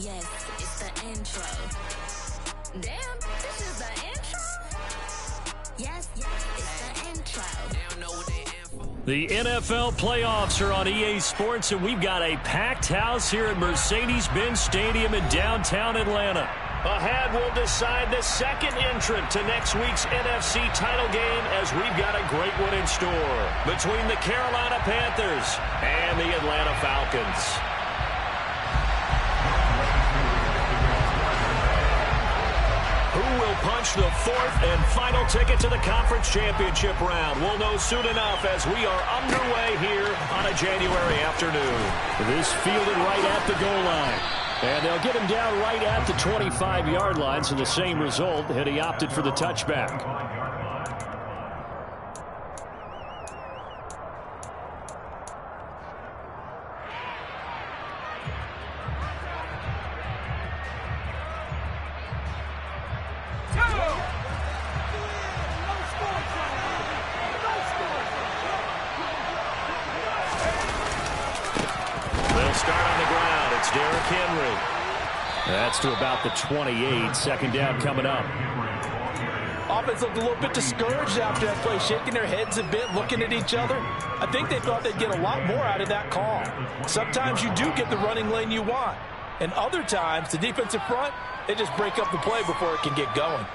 Yes, it's the intro. Damn, this is the intro? Yes, it's the intro. The NFL playoffs are on EA Sports, and we've got a packed house here at Mercedes-Benz Stadium in downtown Atlanta. Ahead, we'll decide the second entrant to next week's NFC title game, as we've got a great one in store between the Carolina Panthers and the Atlanta Falcons. Who will punch the fourth and final ticket to the conference championship round? We'll know soon enough as we are underway here on a January afternoon. This fielded right at the goal line. And they'll get him down right at the 25-yard line, so the same result had he opted for the touchback. That's to about the 28. Second down coming up. Offense looked a little bit discouraged after that play, shaking their heads a bit, looking at each other. I think they thought they'd get a lot more out of that call. Sometimes you do get the running lane you want. And other times, the defensive front, they just break up the play before it can get going.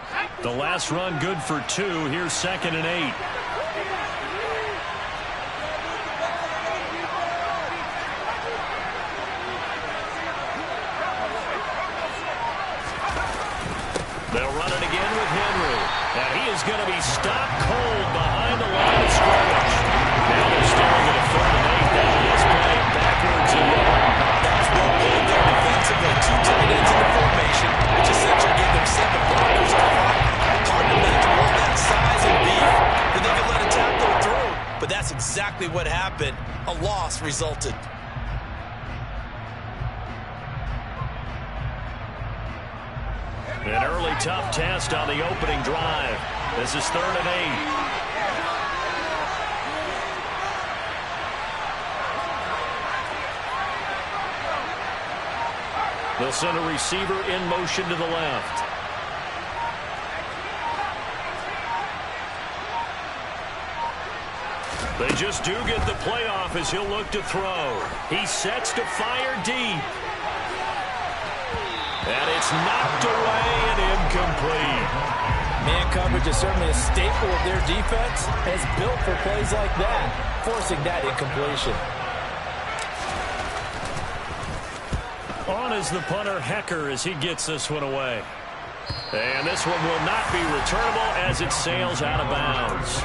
The last run good for 2. Here's 2nd and 8. They'll run it again with Henry. And he is going to be stopped cold behind the line of scrimmage. Now they're staring at a 3rd and 8. That is playing backwards and That's well played there defensively. 2 tight ends in the formation, which essentially gave them 7 blockers to fight. Hard to imagine all that size and beef that they could let a tackle through. But that's exactly what happened. A loss resulted. An early tough test on the opening drive. This is 3rd and 8. They'll send a receiver in motion to the left. They just do get the playoff as he'll look to throw. He sets to fire deep. And it's knocked away and incomplete. Man coverage is certainly a staple of their defense. It's built for plays like that, forcing that incompletion. On is the punter, Hecker, as he gets this one away. And this one will not be returnable as it sails out of bounds.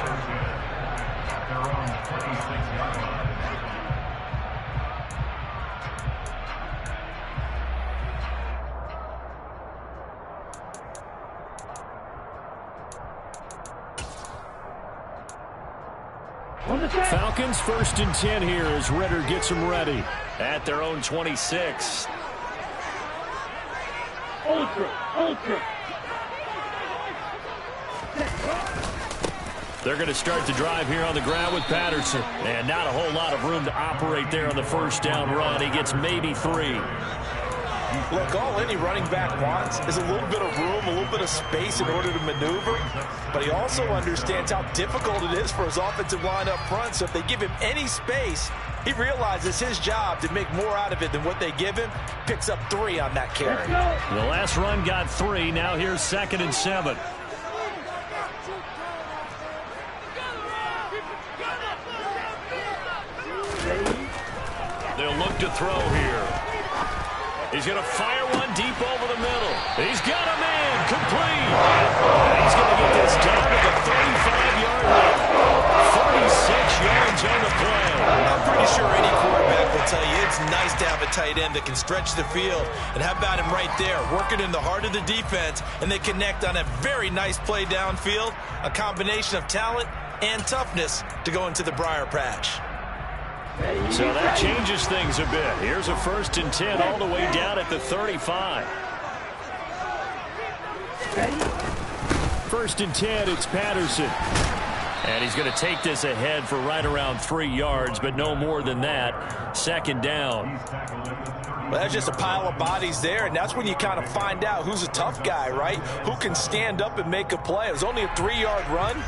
Falcons 1st and 10 here as Ritter gets them ready at their own 26. Ultra. They're going to start the drive here on the ground with Patterson. And not a whole lot of room to operate there on the first down run. He gets maybe 3. Look, all any running back wants is a little bit of room, a little bit of space in order to maneuver. But he also understands how difficult it is for his offensive line up front. So if they give him any space, he realizes his job to make more out of it than what they give him. Picks up 3 on that carry. The last run got 3. Now here's 2nd and 7. They'll look to throw here. He's going to fire one deep over the middle. He's got a man complete. He's going to get this down to the 35-yard line. 46 yards on the play. I'm pretty sure any quarterback will tell you it's nice to have a tight end that can stretch the field. And how about him right there, working in the heart of the defense, and they connect on a very nice play downfield, a combination of talent and toughness to go into the briar patch. So that changes things a bit. Here's a 1st and 10 all the way down at the 35. 1st and 10, it's Patterson. And he's going to take this ahead for right around 3 yards, but no more than that. 2nd down. Well, that's just a pile of bodies there, and that's when you kind of find out who's a tough guy, right? Who can stand up and make a play. It was only a 3-yard run,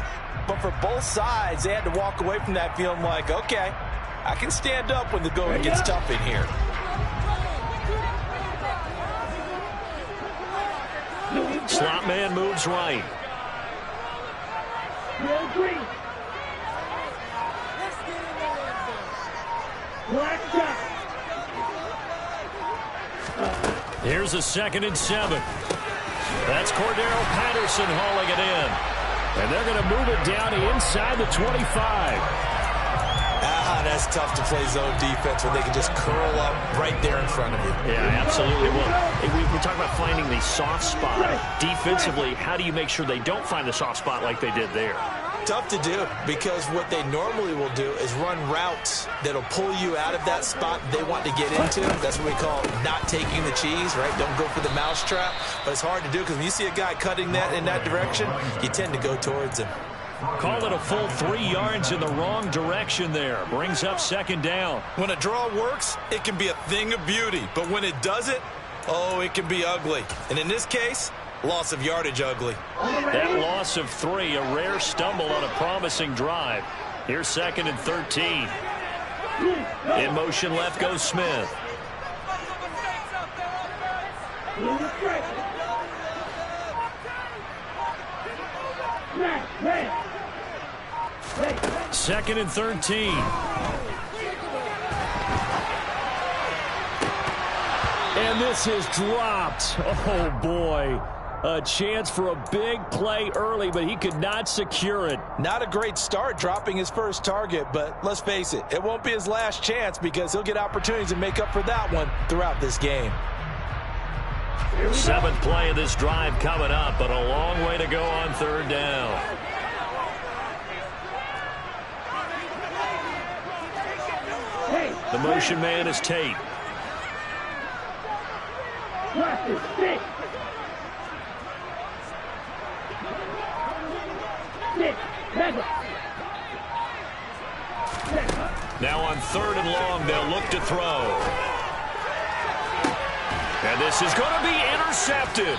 but for both sides, they had to walk away from that feeling like, okay, I can stand up when the going gets tough in here. Slot man moves right. Here's a 2nd and 7. That's Cordero Patterson hauling it in. And they're going to move it down inside the 25. That's tough to play zone defense when they can just curl up right there in front of you. Yeah, absolutely. Well, we talk about finding the soft spot. Defensively, how do you make sure they don't find the soft spot like they did there? Tough to do, because what they normally will do is run routes that'll pull you out of that spot they want to get into. That's what we call not taking the cheese, right? Don't go for the mousetrap. But it's hard to do, because when you see a guy cutting that in that direction, you tend to go towards him. Call it a full 3 yards in the wrong direction there. Brings up 2nd down. When a draw works, it can be a thing of beauty. But when it doesn't, oh, it can be ugly. And in this case, loss of yardage ugly. That loss of 3, a rare stumble on a promising drive. Here's 2nd and 13. In motion left goes Smith. Second and 13. And this is dropped. Oh, boy. A chance for a big play early, but he could not secure it. Not a great start dropping his first target, but let's face it, it won't be his last chance, because he'll get opportunities to make up for that one throughout this game. 7th play of this drive coming up, but a long way to go on 3rd down. The motion man is Tate. Now on 3rd and long, they'll look to throw. And this is going to be intercepted.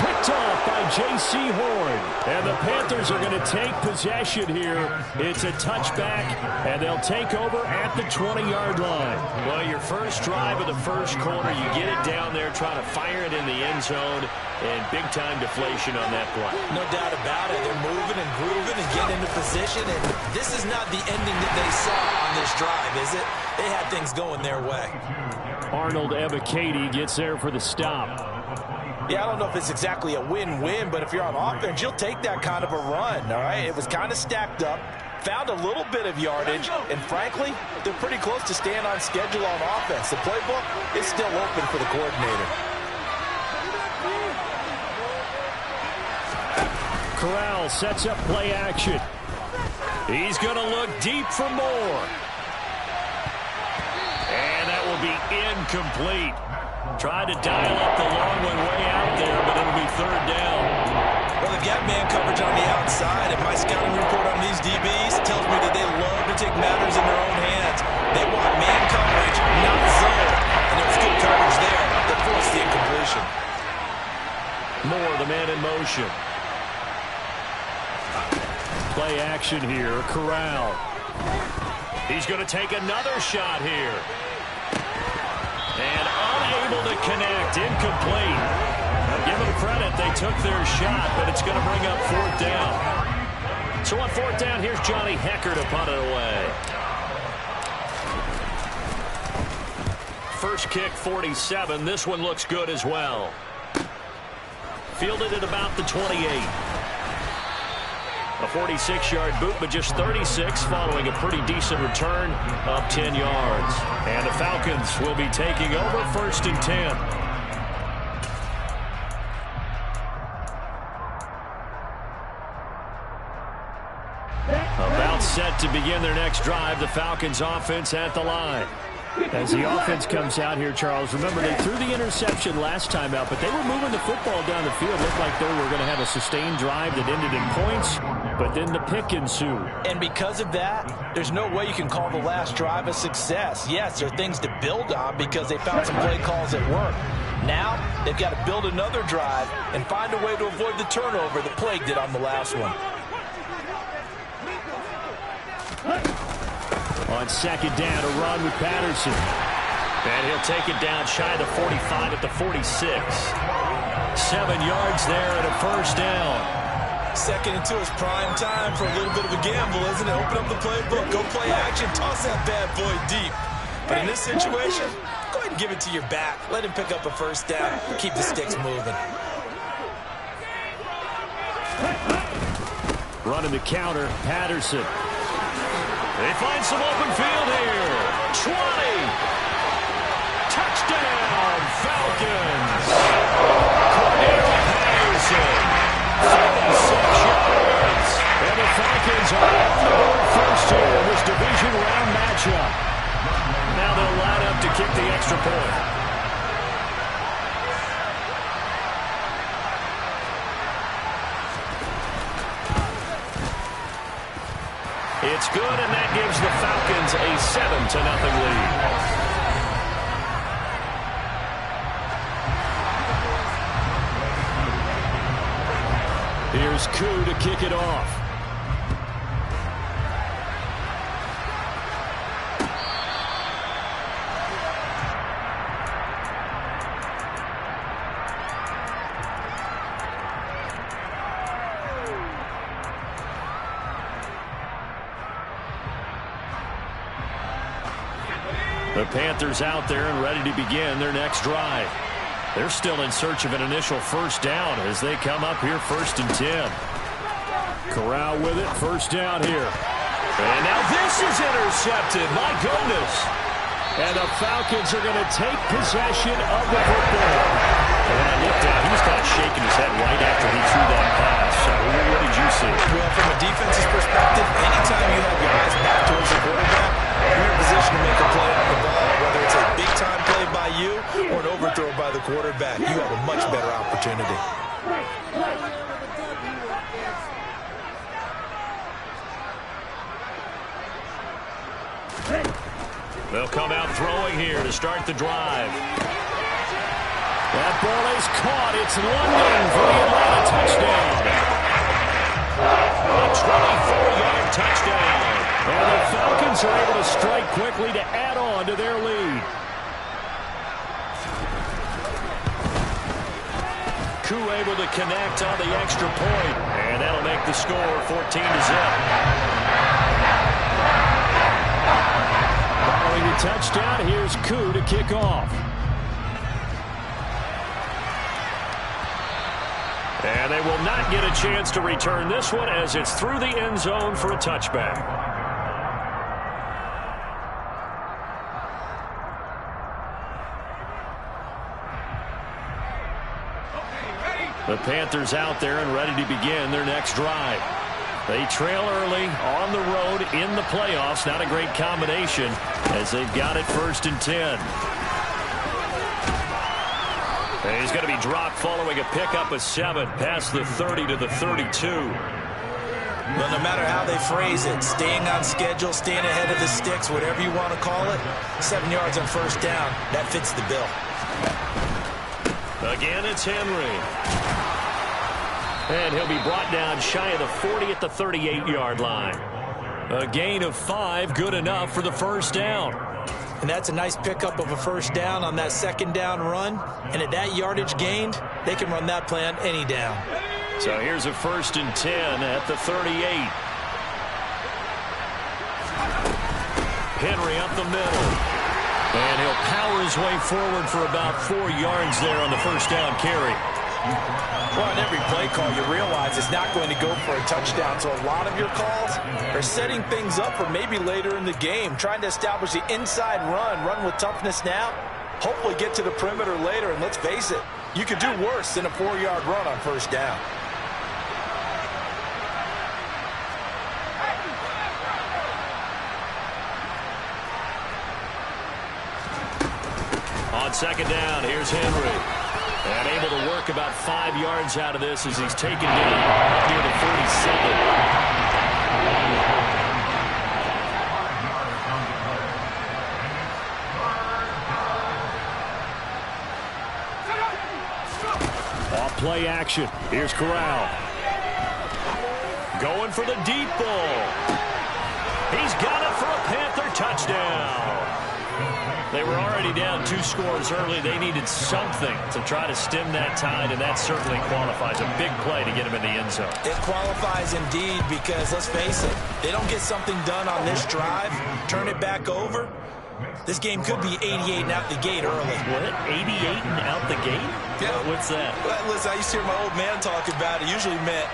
Picked off by J.C. Horn. And the Panthers are going to take possession here. It's a touchback, and they'll take over at the 20-yard line. Well, your first drive of the first quarter, you get it down there, trying to fire it in the end zone, and big-time deflation on that play. No doubt about it. They're moving and grooving and getting into position, and this is not the ending that they saw on this drive, is it? They had things going their way. Arnold Ebiketie gets there for the stop. Yeah, I don't know if it's exactly a win-win, but if you're on offense, you'll take that kind of a run, all right? It was kind of stacked up, found a little bit of yardage, and frankly, they're pretty close to staying on schedule on offense. The playbook is still open for the coordinator. Corral sets up play action. He's going to look deep for more. And that will be incomplete. Tried to dial up the long one way out there, but it'll be 3rd down. Well, they've got man coverage on the outside, and my scouting report on these DBs tells me that they love to take matters in their own hands. They want man coverage, not zone. And there was good coverage there that forced the incompletion. Moore, the man in motion. Play action here. Corral. He's going to take another shot here. And unable to connect. Incomplete. Now give them credit. They took their shot, but it's going to bring up 4th down. So on 4th down, here's Johnny Hecker to punt it away. First kick, 47. This one looks good as well. Fielded at about the 28. A 46-yard boot, but just 36 following a pretty decent return of 10 yards. And the Falcons will be taking over 1st and 10. About set to begin their next drive. The Falcons offense at the line. As the offense comes out here, Charles, remember they threw the interception last time out, but they were moving the football down the field. Looked like they were going to have a sustained drive that ended in points. but then the pick ensued. And because of that, there's no way you can call the last drive a success. Yes, there are things to build on because they found some play calls that work. Now, they've got to build another drive and find a way to avoid the turnover that plagued it on the last one. On second down, a run with Patterson. And he'll take it down shy of the 45 at the 46. 7 yards there and a first down. Second and 2 is prime time for a little bit of a gamble, isn't it? Open up the playbook, go play action, toss that bad boy deep. But in this situation, go ahead and give it to your back. Let him pick up a first down. Keep the sticks moving. Running the counter, Patterson. They find some open field here. 20. Touchdown, Falcons. Cordero Patterson. 46 yards. And the Falcons are on the board first here in this division round matchup. Now they'll line up to kick the extra point. It's good, and that gives the Falcons a 7-0 lead. Here's Koo to kick it off. The Panthers out there and ready to begin their next drive. They're still in search of an initial first down as they come up here 1st and 10. Corral with it, first down here. And now this is intercepted. My goodness. And the Falcons are going to take possession of the football. And I looked down. He was kind of shaking his head right after he threw that pass. So what did you see? Well, from a defense's perspective, anytime you have your eyes back towards the quarterback, you're in a position to make a play on the ball, whether it's a big-time play by you or an overthrow by the quarterback. You have a much better opportunity. They'll come out throwing here to start the drive. That ball is caught. It's London for the Atlanta touchdown. A 24-yard touchdown. And the Falcons are able to strike quickly to add on to their lead. Koo able to connect on the extra point. And that'll make the score 14-0. Following the touchdown, here's Koo to kick off. And they will not get a chance to return this one as it's through the end zone for a touchback. The Panthers out there and ready to begin their next drive. They trail early on the road in the playoffs. Not a great combination as they've got it 1st and 10. And he's going to be dropped following a pickup of 7 past the 30 to the 32. Well, no matter how they phrase it, staying on schedule, staying ahead of the sticks, whatever you want to call it, 7 yards on first down, that fits the bill. Again, it's Henry. And he'll be brought down shy of the 40 at the 38-yard line. A gain of 5, good enough for the first down. And that's a nice pickup of a first down on that second down run. And at that yardage gained, they can run that play on any down. So here's a 1st and 10 at the 38. Henry up the middle. And he'll power his way forward for about 4 yards there on the first down carry. Well, on every play call, you realize it's not going to go for a touchdown. So a lot of your calls are setting things up for maybe later in the game, trying to establish the inside run with toughness now, hopefully get to the perimeter later. And let's face it, you could do worse than a 4-yard run on first down. On second down, here's Henry. And able to work about 5 yards out of this as he's taken down near the 47. Off play action. Here's Corral. Going for the deep ball. He's got it for a Panther touchdown. They were already down 2 scores early. They needed something to try to stem that tide, and that certainly qualifies. A big play to get him in the end zone. It qualifies indeed because, let's face it, they don't get something done on this drive, turn it back over. This game could be 88 and out the gate early. What? 88 and out the gate? Yeah. What's that? Well, listen, I used to hear my old man talk about it. Usually meant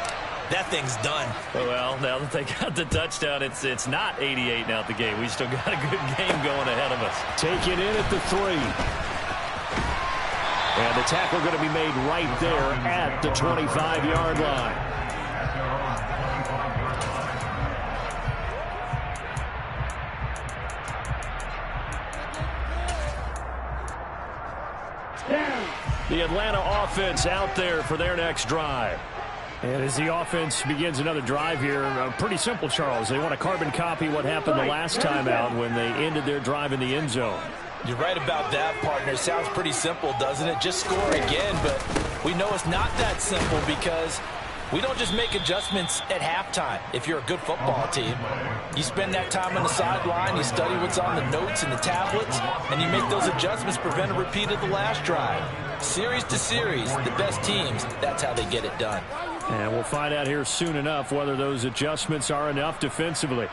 that thing's done. Well, now that they got the touchdown, it's not 88 and out the gate. We still got a good game going ahead of us. Take it in at the 3. And the tackle going to be made right there at the 25-yard line. The Atlanta offense out there for their next drive. And as the offense begins another drive here, pretty simple, Charles. They want to carbon copy what happened the last time out when they ended their drive in the end zone. You're right about that, partner. Sounds pretty simple, doesn't it? Just score again, but we know it's not that simple because we don't just make adjustments at halftime. If you're a good football team, you spend that time on the sideline, you study what's on the notes and the tablets, and you make those adjustments, prevent a repeat of the last drive. Series to series, the best teams, that's how they get it done. And we'll find out here soon enough whether those adjustments are enough defensively.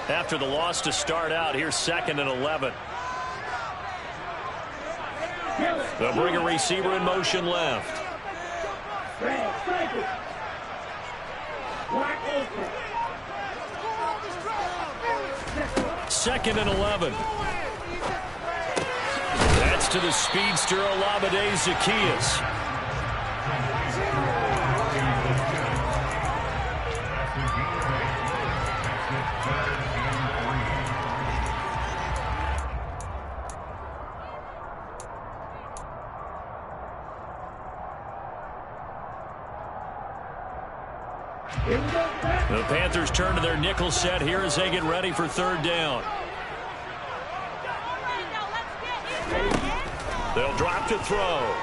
After the loss to start out, here's 2nd and 11. They'll bring a receiver in motion left. 2nd and 11. That's to the speedster Olamide Zaccheaus. The Panthers turn to their nickel set here as they get ready for 3rd down. They'll drop to throw.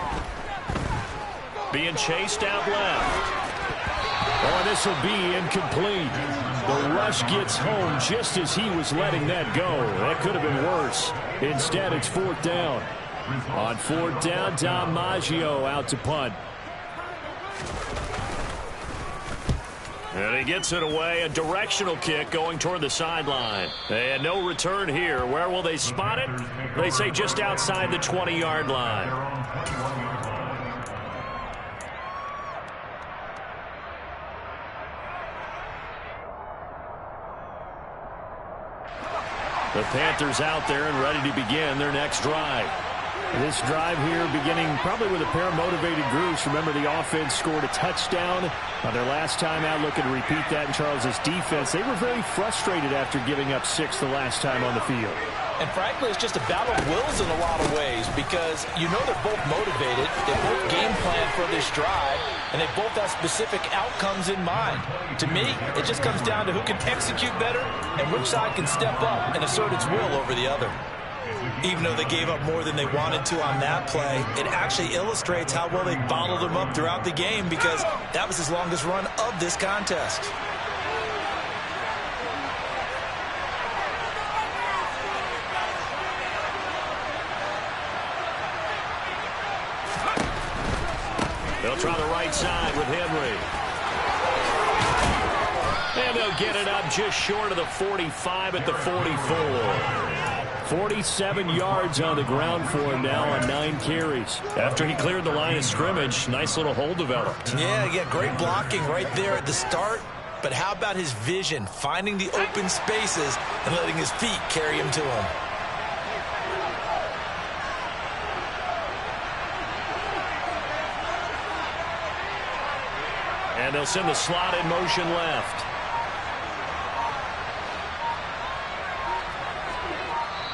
Being chased out left. Oh, this will be incomplete. The rush gets home just as he was letting that go. That could have been worse. Instead, it's 4th down. On 4th down, Dom Maggio out to punt. And he gets it away. A directional kick going toward the sideline. And no return here. Where will they spot it? They say just outside the 20-yard line. The Panthers out there and ready to begin their next drive. This drive here beginning probably with a pair of motivated groups. Remember, the offense scored a touchdown on their last time out. Looking to repeat that in Charles's defense. They were very frustrated after giving up 6 the last time on the field. And frankly, it's just a battle of wills in a lot of ways because you know they're both motivated. They both game plan for this drive, and they both have specific outcomes in mind. To me, it just comes down to who can execute better and which side can step up and assert its will over the other. Even though they gave up more than they wanted to on that play, it actually illustrates how well they bottled them up throughout the game because that was his longest run of this contest. They'll try the right side with Henry. And they'll get it up just short of the 45 at the 44. 47 yards on the ground for him now on 9 carries. After he cleared the line of scrimmage, nice little hole developed. Yeah, great blocking right there at the start. But how about his vision, finding the open spaces and letting his feet carry him to him? And they'll send the slot in motion left.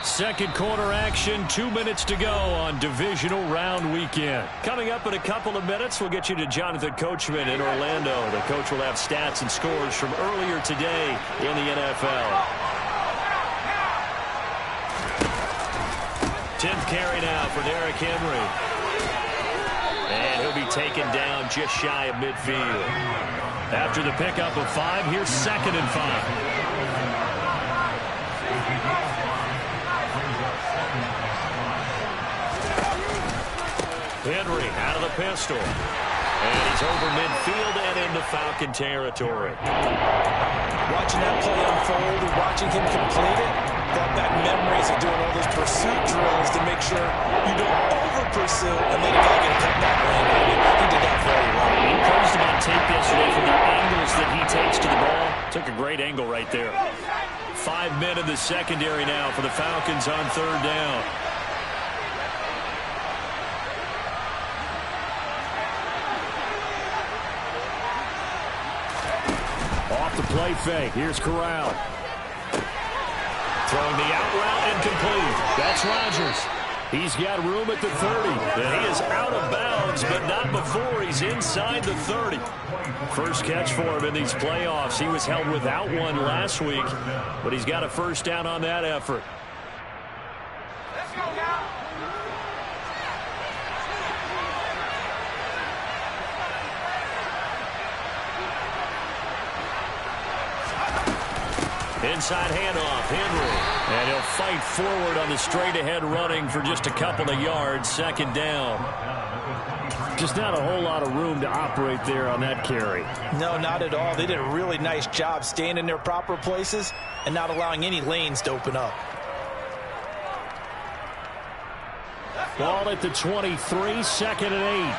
Second quarter action, 2 minutes to go on divisional round weekend. Coming up in a couple of minutes, we'll get you to Jonathan Coachman in Orlando. The coach will have stats and scores from earlier today in the NFL. 10th carry now for Derrick Henry. And he'll be taken down just shy of midfield. After the pickup of 5, here's 2nd and 5. Henry out of the pistol. And he's over midfield and into Falcon territory. Watching that play unfold and watching him complete it brought back memories of doing all those pursuit drills to make sure you don't over-pursue and let a guy get a cutback lane on you. He did that very well. He praised him on tape yesterday for the angles that he takes to the ball. Took a great angle right there. 5 men in the secondary now for the Falcons on 3rd down. The play fake. Here's Corral. Throwing the out route and complete. That's Rodgers. He's got room at the 30. And he is out of bounds, but not before he's inside the 30. First catch for him in these playoffs. He was held without one last week, but he's got a first down on that effort. Let's go now. Inside handoff, Henry. And he'll fight forward on the straight-ahead running for just a couple of yards. 2nd down. Just not a whole lot of room to operate there on that carry. No, not at all. They did a really nice job staying in their proper places and not allowing any lanes to open up. Ball at the 23, 2nd and 8.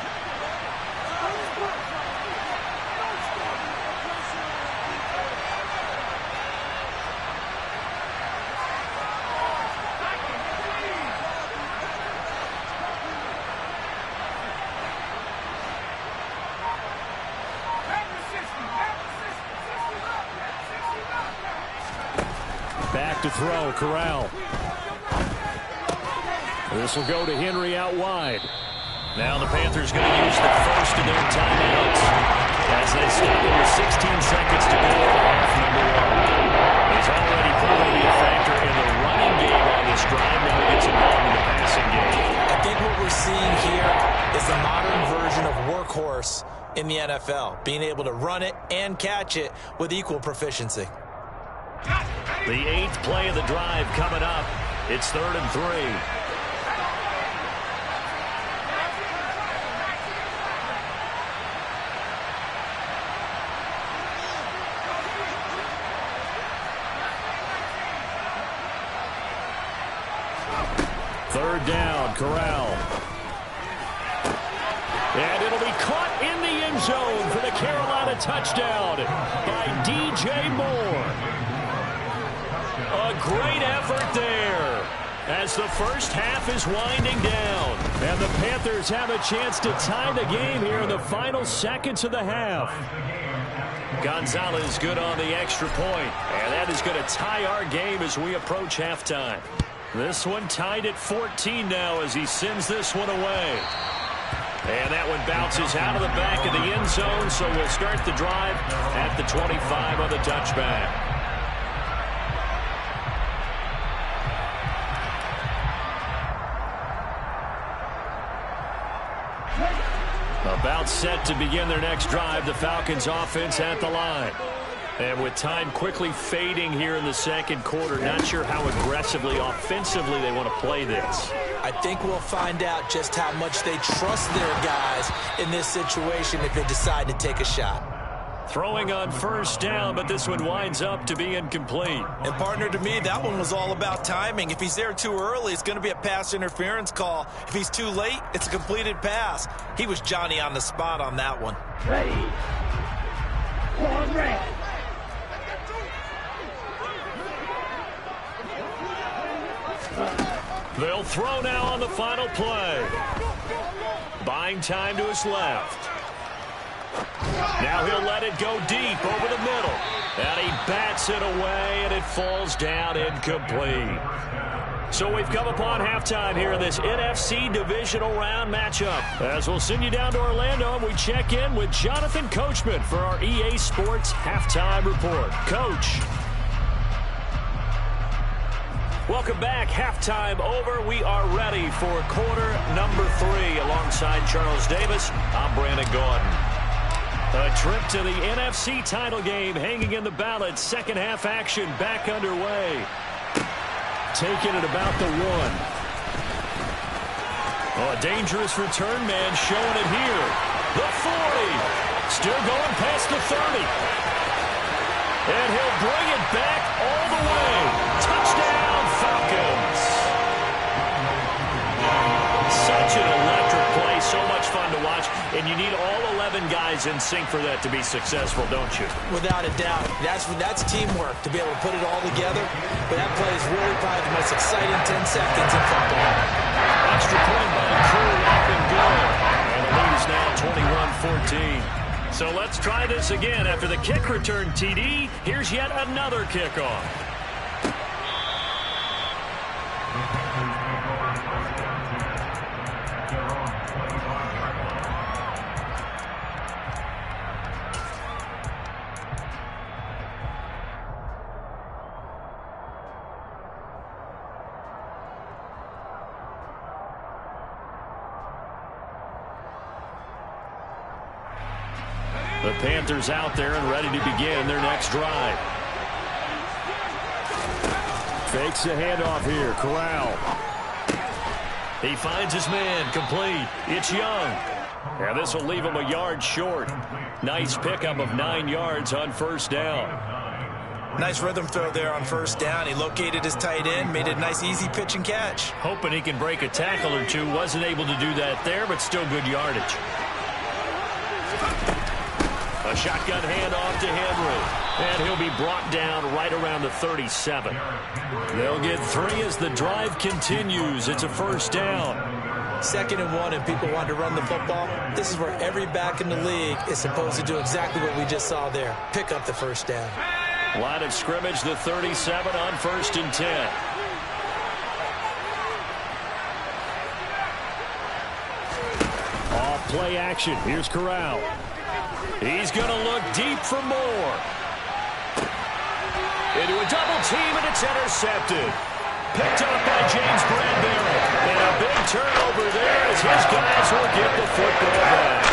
Back to throw, Corral. This will go to Henry out wide. Now the Panthers going to use the first of their timeouts as they stop it with 16 seconds to go in half number 1. He's already proven to be a factor in the running game on this drive. Now he gets involved in the passing game. I think what we're seeing here is the modern version of workhorse in the NFL, being able to run it and catch it with equal proficiency. The 8th play of the drive coming up. It's 3rd and 3. Third down, Corral. And it'll be caught in the end zone for the Carolina touchdown by DJ Moore. A great effort there as the first half is winding down. And the Panthers have a chance to tie the game here in the final seconds of the half. Gonzalez good on the extra point. And that is going to tie our game as we approach halftime. This one tied at 14 now as he sends this one away. And that one bounces out of the back of the end zone, so we'll start the drive at the 25 on the touchback. About set to begin their next drive, the Falcons offense at the line. And with time quickly fading here in the second quarter, not sure how aggressively, offensively they want to play this. I think we'll find out just how much they trust their guys in this situation if they decide to take a shot. Throwing on first down, but this one winds up to be incomplete. And partner, to me, that one was all about timing. If he's there too early, it's going to be a pass interference call. If he's too late, it's a completed pass. He was Johnny on the spot on that one. Ready. One red. They'll throw now on the final play. Buying time to his left. Now he'll let it go deep over the middle. And he bats it away, and it falls down incomplete. So we've come upon halftime here in this NFC divisional round matchup. As we'll send you down to Orlando, and we check in with Jonathan Coachman for our EA Sports Halftime Report. Coach. Welcome back. Halftime over. We are ready for quarter number 3. Alongside Charles Davis, I'm Brandon Gordon. A trip to the NFC title game hanging in the balance. Second half action back underway. Taking it about the 1. Oh, a dangerous return man showing it here. The 40. Still going past the 30. And he'll bring it back all the way. Touchdown, Falcons. Such an electric play. So much fun to watch. And you need all 11 guys in sync for that to be successful, don't you? Without a doubt. That's teamwork to be able to put it all together. But that play is really probably the most exciting 10 seconds in football. Extra point by the crew, up and good. And the lead is now 21-14. So let's try this again. After the kick return TD, here's yet another kickoff. The Panthers out there and ready to begin their next drive. Fakes the handoff here. Corral. He finds his man. Complete. It's Young. And this will leave him a yard short. Nice pickup of 9 yards on first down. Nice rhythm throw there on first down. He located his tight end, made it a nice easy pitch and catch. Hoping he can break a tackle or two. Wasn't able to do that there, but still good yardage. A shotgun handoff to Henry. And he'll be brought down right around the 37. They'll get 3 as the drive continues. It's a first down. 2nd and 1, and people want to run the football. This is where every back in the league is supposed to do exactly what we just saw there. Pick up the first down. Line of scrimmage, the 37 on 1st and 10. Off play action. Here's Corral. He's going to look deep for more. Into a double team, and it's intercepted. Picked up by James Bradbury. And a big turnover there as his guys will get the football back.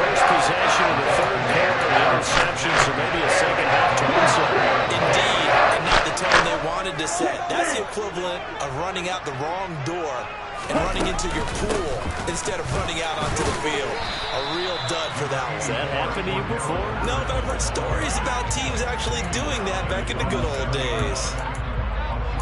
First possession of the 3rd quarter, interception, so maybe a second half turn. Indeed, and not the tone they wanted to set. That's the equivalent of running out the wrong door and running into your pool instead of running out onto the field. A real dud for that one. Has that happened to you before? No, but I've heard stories about teams actually doing that back in the good old days.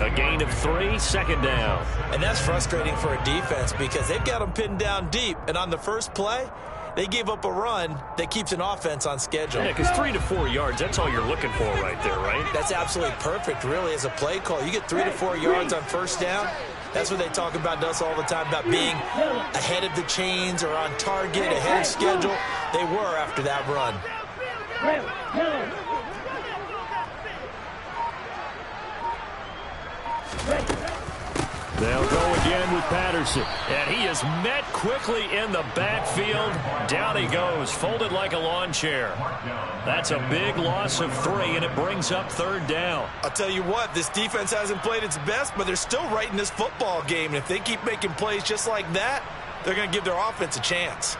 A gain of 3, second down. And that's frustrating for a defense because they've got them pinned down deep. And on the first play, they gave up a run that keeps an offense on schedule. Yeah, because 3 to 4 yards, that's all you're looking for right there, right? That's absolutely perfect, really, as a play call. You get 3 to 4 yards on first down. That's what they talk about to us all the time, about being ahead of the chains or on target, ahead of schedule. They were after that run. They'll go again with Patterson. And he is met quickly in the backfield. Down he goes, folded like a lawn chair. That's a big loss of 3, and it brings up 3rd down. I'll tell you what, this defense hasn't played its best, but they're still right in this football game. And if they keep making plays just like that, they're going to give their offense a chance.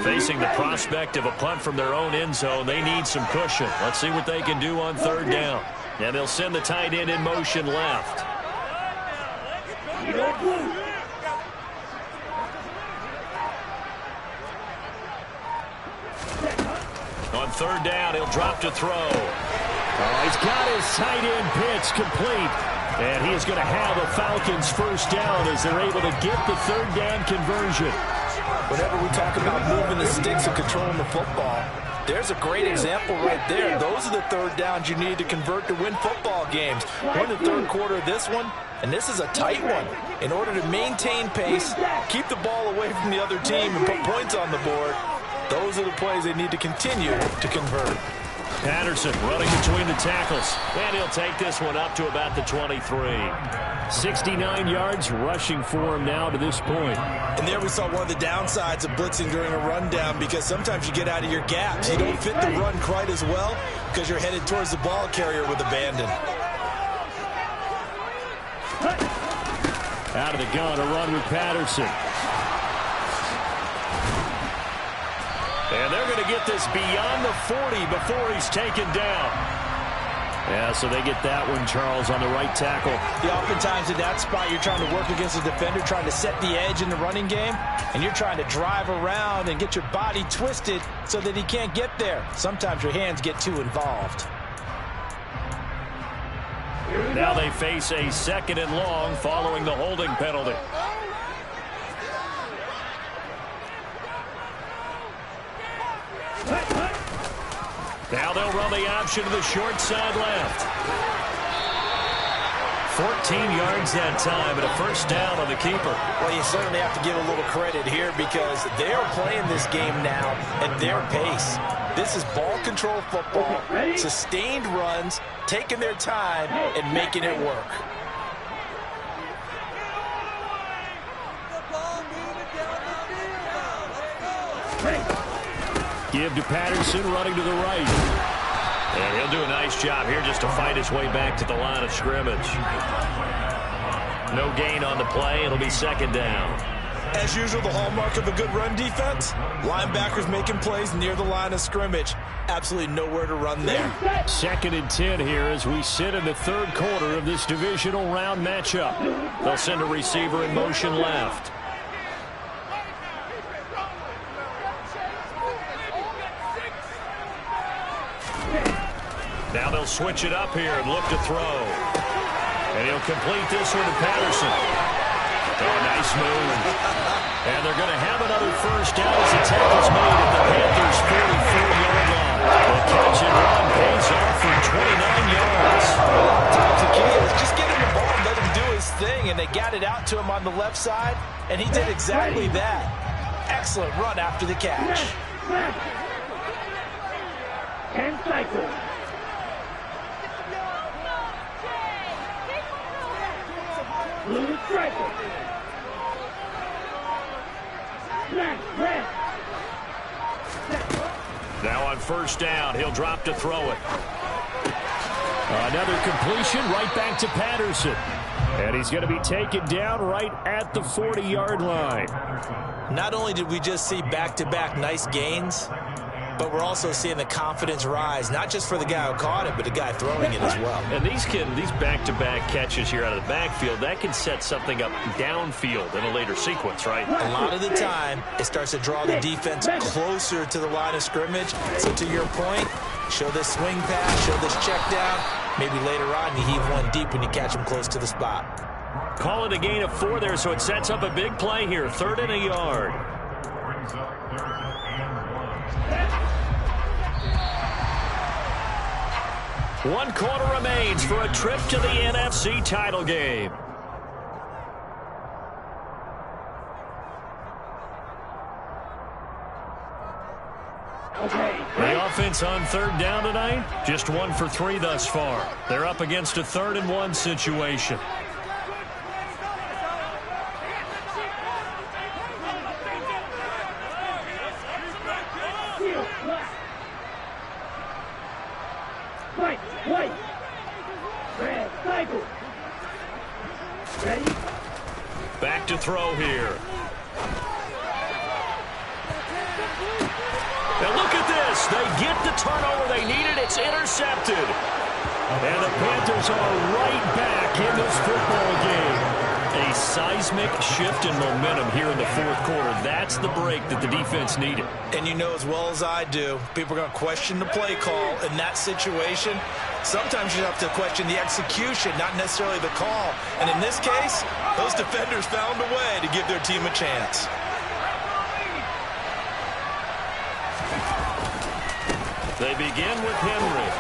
Facing the prospect of a punt from their own end zone, they need some cushion. Let's see what they can do on 3rd down. And they'll send the tight end in motion left. On 3rd down, he'll drop to throw. Oh, he's got his tight end pitch complete. And he is going to have a Falcons first down as they're able to get the 3rd down conversion. Whenever we talk about moving the sticks and controlling the football, there's a great example right there. Those are the 3rd downs you need to convert to win football games. We're in the 3rd quarter of this one, and this is a tight one. In order to maintain pace, keep the ball away from the other team, and put points on the board, Those are the plays they need to continue to convert. Patterson running between the tackles. And he'll take this one up to about the 23. 69 yards rushing for him now to this point. And there we saw one of the downsides of blitzing during a rundown, because sometimes you get out of your gaps. You don't fit the run quite as well because you're headed towards the ball carrier with abandon. Out of the gun, a run with Patterson. And they're going to get this beyond the 40 before he's taken down. Yeah, so they get that one, Charles, on the right tackle. Yeah, oftentimes in that spot, you're trying to work against a defender, trying to set the edge in the running game, and you're trying to drive around and get your body twisted so that he can't get there. Sometimes your hands get too involved. Now they face a 2nd and long following the holding penalty. Now they'll run the option to the short side left. 14 yards that time, and a first down on the keeper. Well, you certainly have to give a little credit here because they're playing this game now at their pace. This is ball control football, sustained runs, taking their time and making it work. Give to Patterson, running to the right. And he'll do a nice job here just to fight his way back to the line of scrimmage. No gain on the play. It'll be 2nd down. As usual, the hallmark of a good run defense, linebackers making plays near the line of scrimmage. Absolutely nowhere to run there. 2nd and 10 here as we sit in the 3rd quarter of this divisional round matchup. They'll send a receiver in motion left. Now they'll switch it up here and look to throw. And he'll complete this one to Patterson. Oh, nice move. And they're going to have another first down as the tackle's made at the Panthers' 44-yard line. The catch and run pays off for 29 yards. The key is just get him the ball and let him do his thing, and they got it out to him on the left side, and he did exactly that. Excellent run after the catch. 10 cycles. Blue striker. Now on first down, he'll drop to throw it. Another completion right back to Patterson. And he's going to be taken down right at the 40-yard line. Not only did we just see back-to-back nice gains, but we're also seeing the confidence rise, not just for the guy who caught it, but the guy throwing it as well. And these back-to-back catches here out of the backfield, that can set something up downfield in a later sequence, right? A lot of the time, it starts to draw the defense closer to the line of scrimmage. So to your point, show this swing pass, show this check down. Maybe later on you heave one deep when you catch him close to the spot. Call it a gain of 4 there, so it sets up a big play here. 3rd and a yard. 1 quarter remains for a trip to the NFC title game. The offense on 3rd down tonight, just 1 for 3 thus far. They're up against a 3rd and 1 situation. Back to throw here. Now look at this. They get the turnover they needed. It's intercepted. And the Panthers are right back in this football game. A seismic shift in momentum here in the 4th quarter. That's the break that the defense needed. And you know as well as I do, people are going to question the play call in that situation. Sometimes you have to question the execution, not necessarily the call. And in this case, those defenders found a way to give their team a chance. They begin with Henry.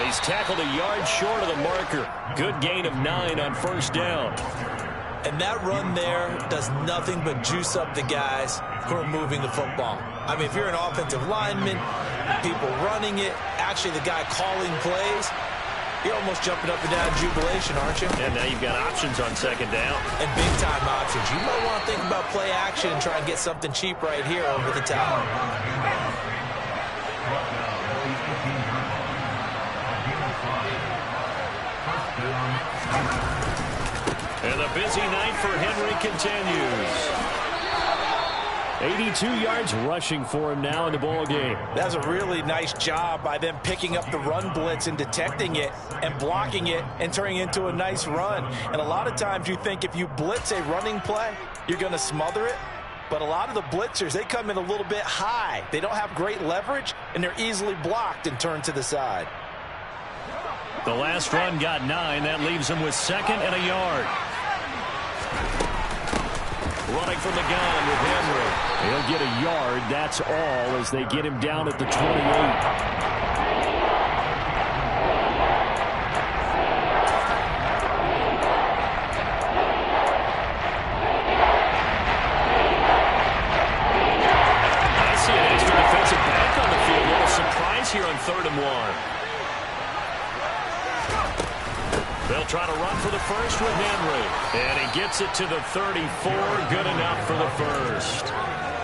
He's tackled a yard short of the marker. Good gain of 9 on first down. And that run there does nothing but juice up the guys who are moving the football. I mean, if you're an offensive lineman, people running it, actually the guy calling plays, you're almost jumping up and down in jubilation, aren't you? And now you've got options on second down. And big-time options. You might want to think about play action and try and get something cheap right here over the top. And the busy night for Henry continues. 82 yards rushing for him now in the ball game. That's a really nice job by them picking up the run blitz and detecting it and blocking it and turning it into a nice run. And a lot of times you think if you blitz a running play, you're going to smother it. But a lot of the blitzers, they come in a little bit high. They don't have great leverage, and they're easily blocked and turned to the side. The last run got 9. That leaves him with 2nd and a yard. Running from the gun with Henry. He'll get a yard. That's all as they get him down at the 28. I see an extra defensive back on the field. A little surprise here on 3rd and 1. They'll try to run for the first with Henry. And he gets it to the 34. Good enough for the first.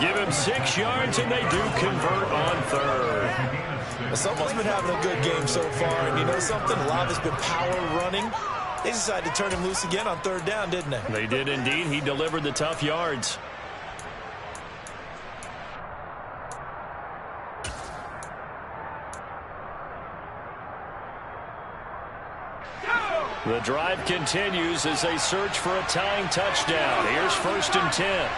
Give him 6 yards, and they do convert on 3rd. Well, someone's been having a good game so far. And you know something? A lot of it's been power running. They decided to turn him loose again on 3rd down, didn't they? They did indeed. He delivered the tough yards. The drive continues as they search for a tying touchdown. Here's 1st and 10.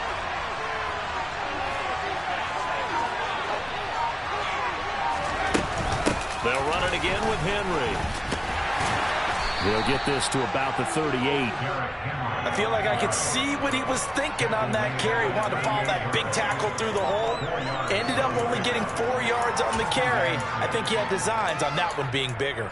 They'll run it again with Henry. They'll get this to about the 38. I feel like I could see what he was thinking on that carry. Wanted to follow that big tackle through the hole. Ended up only getting 4 yards on the carry. I think he had designs on that one being bigger.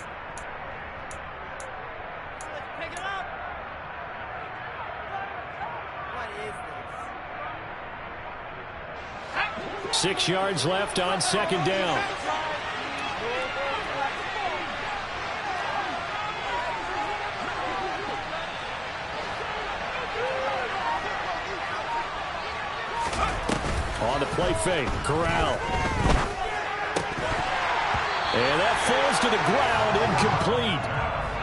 6 yards left on 2nd down. On the play fake, Corral. And that falls to the ground, incomplete.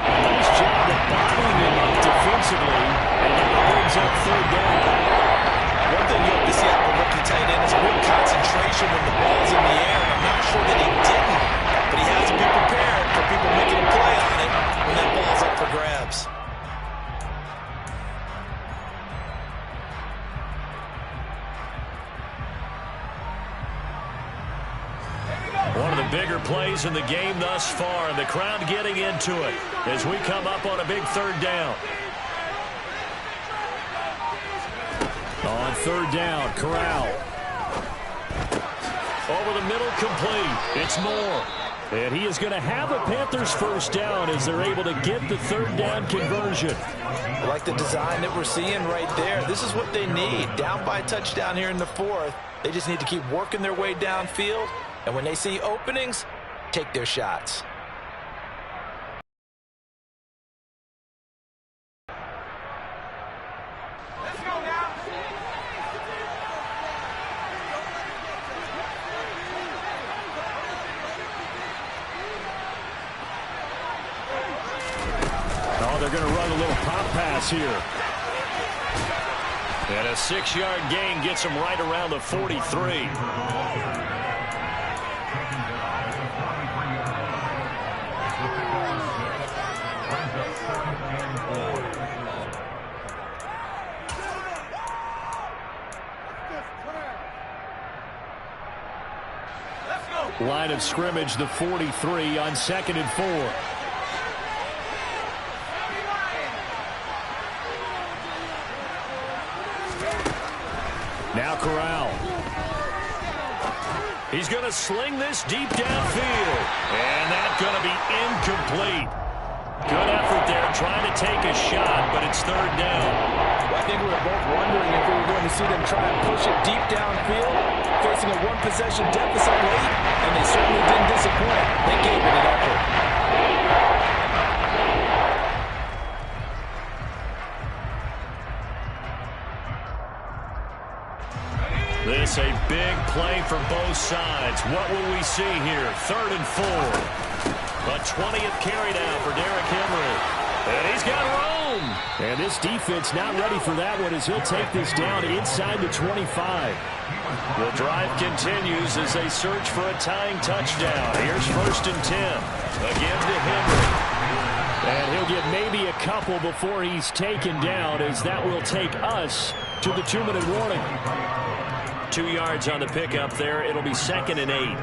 Nice job of bottling him up defensively, and that brings up 3rd down. One thing you have to see out of a rookie tight end is a real concentration when the ball's in the air. And I'm not sure that he didn't, but he has to be prepared for people making a play on it when that ball's up for grabs. One of the bigger plays in the game thus far, and the crowd getting into it as we come up on a big 3rd down. On 3rd down, Corral. Over the middle, complete. It's Moore. And he is going to have a Panthers 1st down as they're able to get the 3rd down conversion. I like the design that we're seeing right there. This is what they need. Down by a touchdown here in the 4th. They just need to keep working their way downfield. And when they see openings, take their shots. They're going to run a little pop pass here. And a 6-yard gain gets them right around the 43. Line of scrimmage, the 43 on 2nd and 4. Now Corral. He's going to sling this deep downfield. And that's going to be incomplete. Good effort there trying to take a shot, but it's 3rd down. I think we were both wondering if we were going to see them try and push it deep downfield, facing a one-possession deficit late, and they certainly didn't disappoint. They gave it an effort. This a big play for both sides. What will we see here? 3rd and 4. A 20th carry now for Derrick Henry. And he's got room. And this defense not ready for that one as he'll take this down inside the 25. The drive continues as they search for a tying touchdown. Here's 1st and 10. Again to Henry. And he'll get maybe a couple before he's taken down, as that will take us to the 2-minute warning. 2 yards on the pickup there. It'll be 2nd and 8.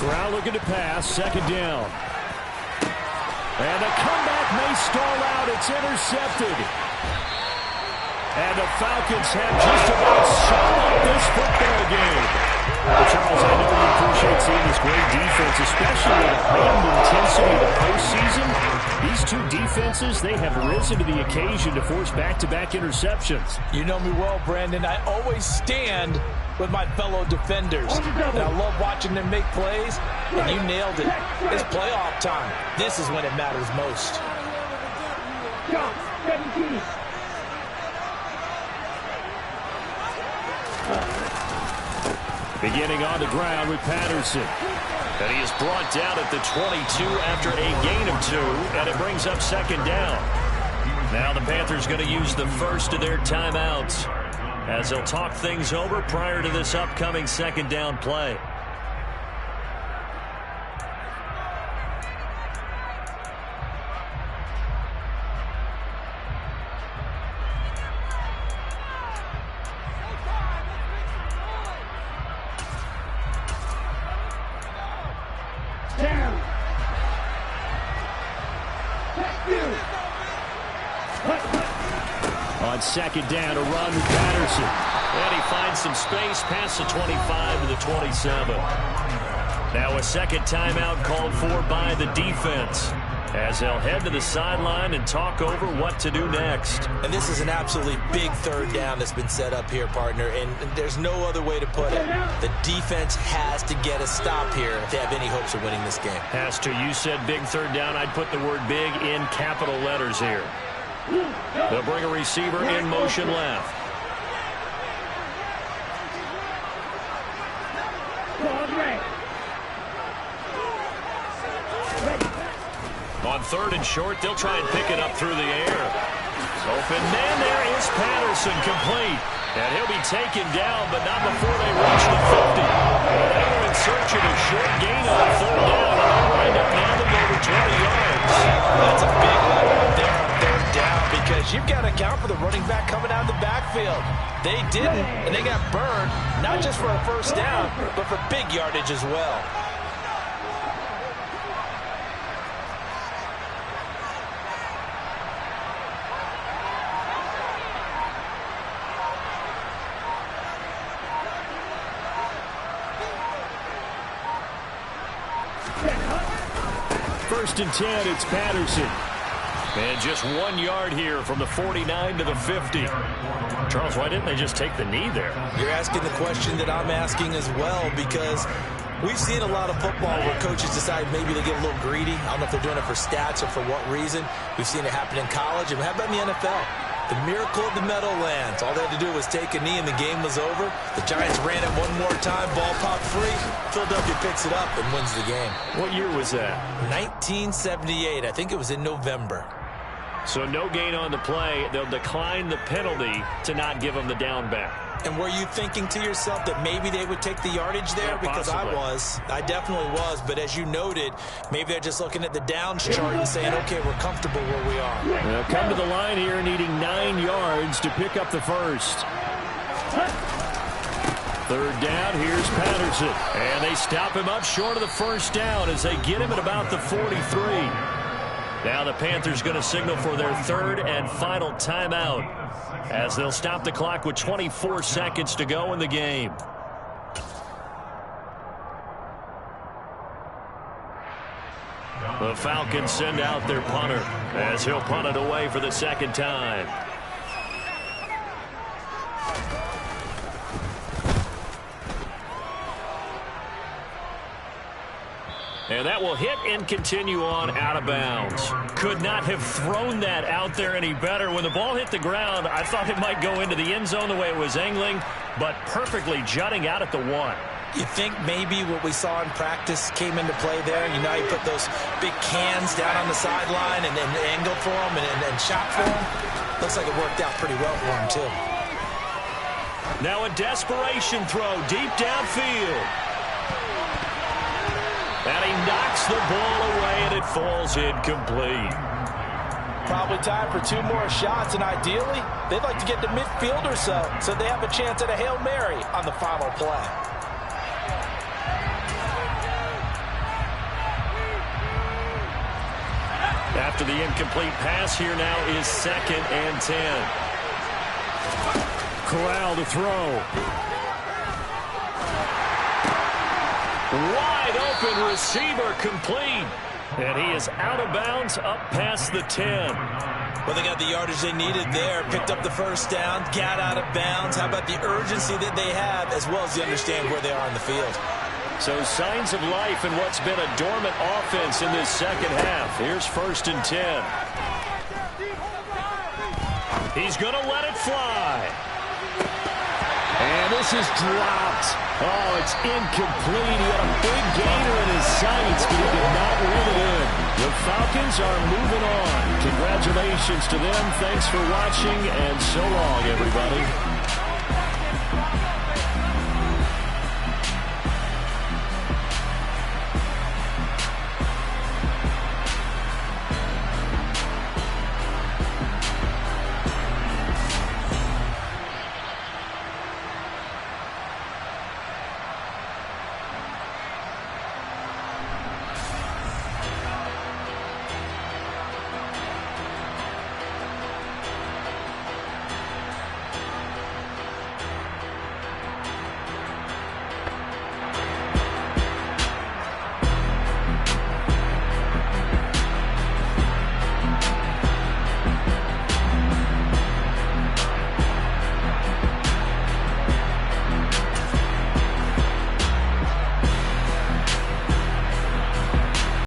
Ground looking to pass, 2nd down. And the comeback may stall out. It's intercepted. And the Falcons have just about sewn up this football game. Well, Charles, I know you appreciate seeing this great defense, especially with the heightened intensity of the postseason. These two defenses, they have risen to the occasion to force back-to-back interceptions. You know me well, Brandon. I always stand with my fellow defenders. And I love watching them make plays, and you nailed it. It's playoff time. This is when it matters most. Beginning on the ground with Patterson. And he is brought down at the 22 after a gain of 2, and it brings up 2nd down. Now the Panthers going to use the first of their timeouts as they'll talk things over prior to this upcoming 2nd down play. On 2nd down, a run with Patterson. And he finds some space past the 25 to the 27. Now a 2nd timeout called for by the defense, as they'll head to the sideline and talk over what to do next. And this is an absolutely big 3rd down that's been set up here, partner, and there's no other way to put it. The defense has to get a stop here if they have any hopes of winning this game. Has to. You said big 3rd down. I'd put the word big in capital letters here. They'll bring a receiver in motion left. On 3rd and short, they'll try and pick it up through the air. Open man, there is Patterson, complete. And he'll be taken down, but not before they reach the 50. They were in search of a short gain on 3rd down, and they'll wind up nabbing over 20 yards. That's a big one there on 3rd down, because you've got to account for the running back coming out of the backfield. They didn't, and they got burned, not just for a 1st down, but for big yardage as well. First and 10, it's Patterson. And just 1 yard here from the 49 to the 50. Charles, why didn't they just take the knee there? You're asking the question that I'm asking as well, because we've seen a lot of football where coaches decide maybe they get a little greedy. I don't know if they're doing it for stats or for what reason. We've seen it happen in college. And how about in the NFL? The miracle of the Meadowlands. All they had to do was take a knee and the game was over. The Giants ran it one more time. Ball popped free. Philadelphia picks it up and wins the game. What year was that? 1978. I think it was in November. So no gain on the play. They'll decline the penalty to not give them the down back. And were you thinking to yourself that maybe they would take the yardage there? Yeah, because possibly. I definitely was. But as you noted, maybe they're just looking at the downs chart and saying, okay, we're comfortable where we are. They'll come to the line here needing 9 yards to pick up the first. Third down, here's Patterson. And they stop him up short of the first down as they get him at about the 43. Now the Panthers going to signal for their third and final timeout as they'll stop the clock with 24 seconds to go in the game. The Falcons send out their punter as he'll punt it away for the second time. And that will hit and continue on out of bounds. Could not have thrown that out there any better. When the ball hit the ground, I thought it might go into the end zone the way it was angling, but perfectly jutting out at the 1. You think maybe what we saw in practice came into play there? You know, you put those big cans down on the sideline and angled for them and shot for them. Looks like it worked out pretty well for him, too. Now a desperation throw deep downfield. And he knocks the ball away, and it falls incomplete. Probably time for 2 more shots, and ideally, they'd like to get to midfield or so they have a chance at a Hail Mary on the final play. After the incomplete pass, here now is 2nd and 10. Corral to throw. Wide open receiver complete. And he is out of bounds up past the 10. Well, they got the yardage they needed there. Picked up the first down, got out of bounds. How about the urgency that they have, as well as they understand where they are in the field? So signs of life in what's been a dormant offense in this second half. Here's 1st and 10. He's going to let it fly. And this is dropped. Oh, it's incomplete. He had a big gainer in his sights, but he did not reel it in. The Falcons are moving on. Congratulations to them. Thanks for watching, and so long, everybody.